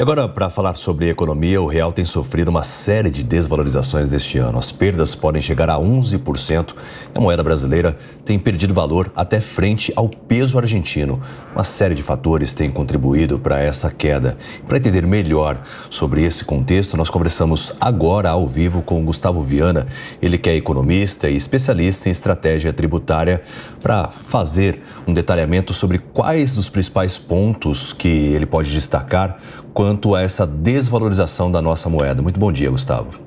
agora, para falar sobre economia, o real tem sofrido uma série de desvalorizações neste ano. As perdas podem chegar a 11%. A moeda brasileira tem perdido valor até frente ao peso argentino. Uma série de fatores tem contribuído para essa queda. Para entender melhor sobre esse contexto, nós conversamos agora ao vivo com o Gustavo Viana. Ele que é economista e especialista em estratégia tributária, para fazer um detalhamento sobre quais dos principais pontos que ele pode destacar quanto a essa desvalorização da nossa moeda. Muito bom dia, Gustavo.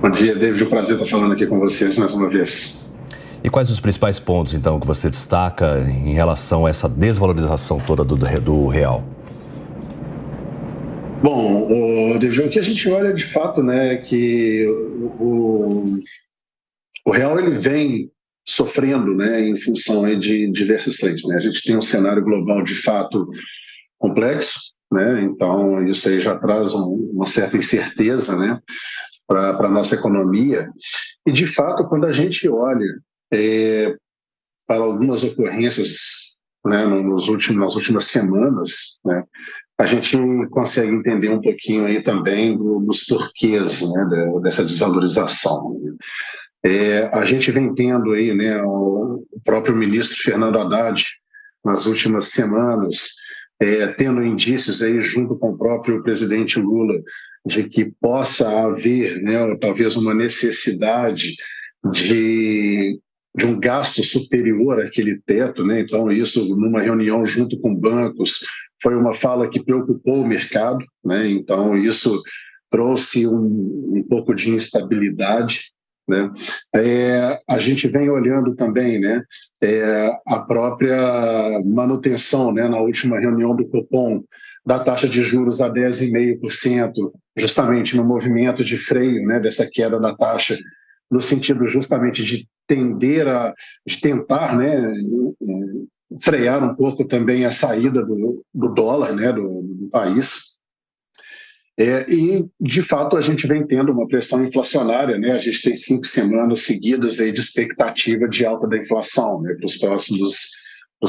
Bom dia, David. É um prazer estar falando aqui com vocês mais uma vez. E quais os principais pontos, então, que você destaca em relação a essa desvalorização toda do real? Bom, David, o que a gente olha de fato, né, é que o real ele vem sofrendo, né, em função aí de diversas frentes, né? A gente tem um cenário global de fato complexo, né? Então isso aí já traz uma certa incerteza, né, para a nossa economia. E de fato, quando a gente olha para algumas ocorrências, né, nas últimas semanas, né, a gente consegue entender um pouquinho aí também dos porquês, né, dessa desvalorização. A gente vem tendo aí, né, o próprio ministro Fernando Haddad, nas últimas semanas, tendo indícios aí junto com o próprio presidente Lula de que possa haver, né, talvez uma necessidade de um gasto superior àquele teto, né? Então isso, numa reunião junto com bancos, foi uma fala que preocupou o mercado, né? Então isso trouxe um pouco de instabilidade, né? A gente vem olhando também, né, a própria manutenção, né, na última reunião do Copom, da taxa de juros a 10,5%, justamente no movimento de freio, né, dessa queda da taxa, no sentido justamente de tentar, né, frear um pouco também a saída do dólar, né, do país. E, de fato, a gente vem tendo uma pressão inflacionária, né? A gente tem 5 semanas seguidas aí de expectativa de alta da inflação, né, para os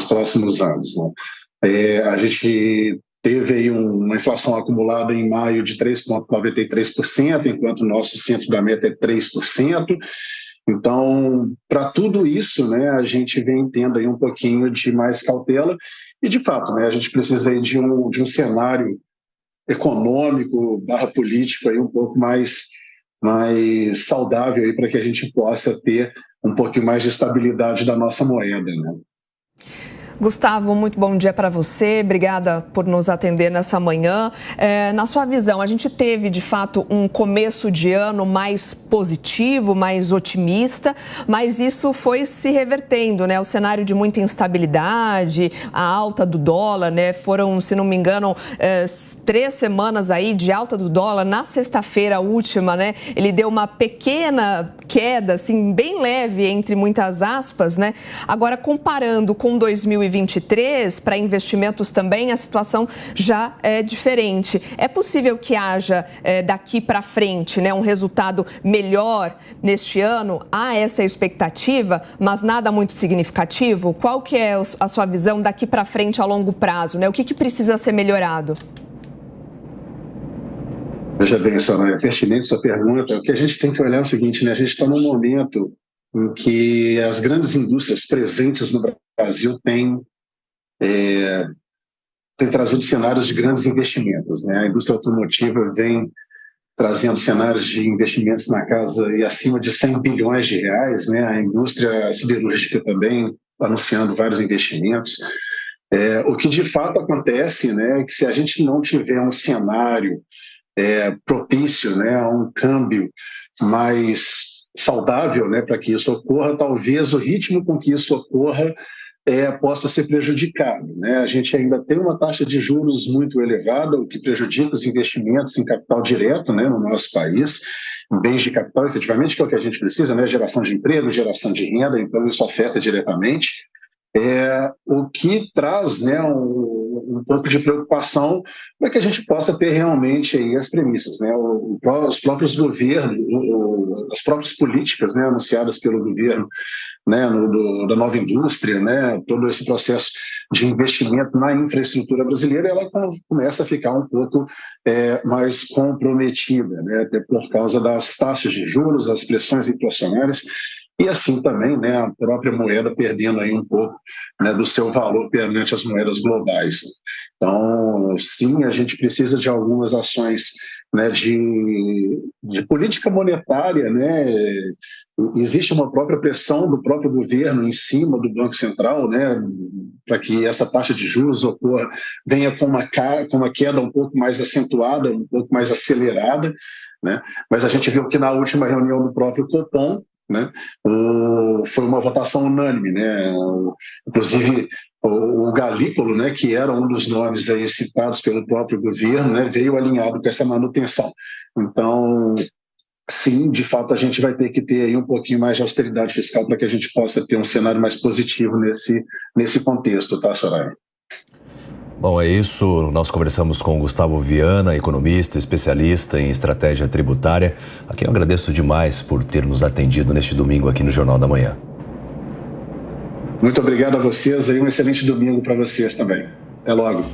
próximos anos, né? A gente teve aí uma inflação acumulada em maio de 3,93%, enquanto o nosso centro da meta é 3%. Então, para tudo isso, né, a gente vem tendo aí um pouquinho de mais cautela e, de fato, né, a gente precisa aí de um cenário econômico / político aí um pouco mais saudável aí para que a gente possa ter um pouquinho mais de estabilidade da nossa moeda, né? Gustavo, muito bom dia para você, obrigada por nos atender nessa manhã. Na sua visão, a gente teve de fato um começo de ano mais positivo, mais otimista, mas isso foi se revertendo, né? O cenário de muita instabilidade, a alta do dólar, né? Foram, se não me engano, 3 semanas aí de alta do dólar. Na sexta-feira última, né? Ele deu uma pequena queda, assim, bem leve, entre muitas aspas, né? Agora, comparando com 2023, para investimentos também, a situação já é diferente. É possível que haja daqui para frente, né, um resultado melhor neste ano? Há essa expectativa, mas nada muito significativo? Qual que é a sua visão daqui para frente a longo prazo, né? O que precisa ser melhorado? Veja bem, Soraya, é pertinente sua pergunta. O que a gente tem que olhar é o seguinte, né? A gente está num momento em que as grandes indústrias presentes no Brasil têm trazido cenários de grandes investimentos, né? A indústria automotiva vem trazendo cenários de investimentos na casa e acima de 100 bilhões de reais, né? A indústria siderúrgica também anunciando vários investimentos. O que de fato acontece, né, é que se a gente não tiver um cenário propício, né, a um câmbio mais saudável, né, para que isso ocorra, talvez o ritmo com que isso ocorra possa ser prejudicado, né? A gente ainda tem uma taxa de juros muito elevada, o que prejudica os investimentos em capital direto, né, no nosso país, em bens de capital, efetivamente, que é o que a gente precisa, né, geração de emprego, geração de renda, então isso afeta diretamente. O que traz, né, um pouco de preocupação para que a gente possa ter realmente aí as premissas, né, os próprios governos, as próprias políticas, né, anunciadas pelo governo, né, da nova indústria, né, todo esse processo de investimento na infraestrutura brasileira, ela começa a ficar um pouco mais comprometida, né? Até por causa das taxas de juros, as pressões inflacionárias, e assim também, né, a própria moeda perdendo aí um pouco, né, do seu valor perante as moedas globais. Então, sim, a gente precisa de algumas ações, né, de política monetária, né? Existe uma própria pressão do próprio governo em cima do Banco Central, né, para que essa taxa de juros venha com uma queda um pouco mais acentuada, um pouco mais acelerada, né? Mas a gente viu que na última reunião do próprio Copom, né, foi uma votação unânime, né? Inclusive o Galípolo, né, que era um dos nomes aí citados pelo próprio governo, né, veio alinhado com essa manutenção. Então, sim, de fato, a gente vai ter que ter aí um pouquinho mais de austeridade fiscal para que a gente possa ter um cenário mais positivo nesse contexto, tá, Soraya? Bom, é isso. Nós conversamos com o Gustavo Viana, economista, especialista em estratégia tributária, a quem eu agradeço demais por ter nos atendido neste domingo aqui no Jornal da Manhã. Muito obrigado a vocês e um excelente domingo para vocês também. Até logo.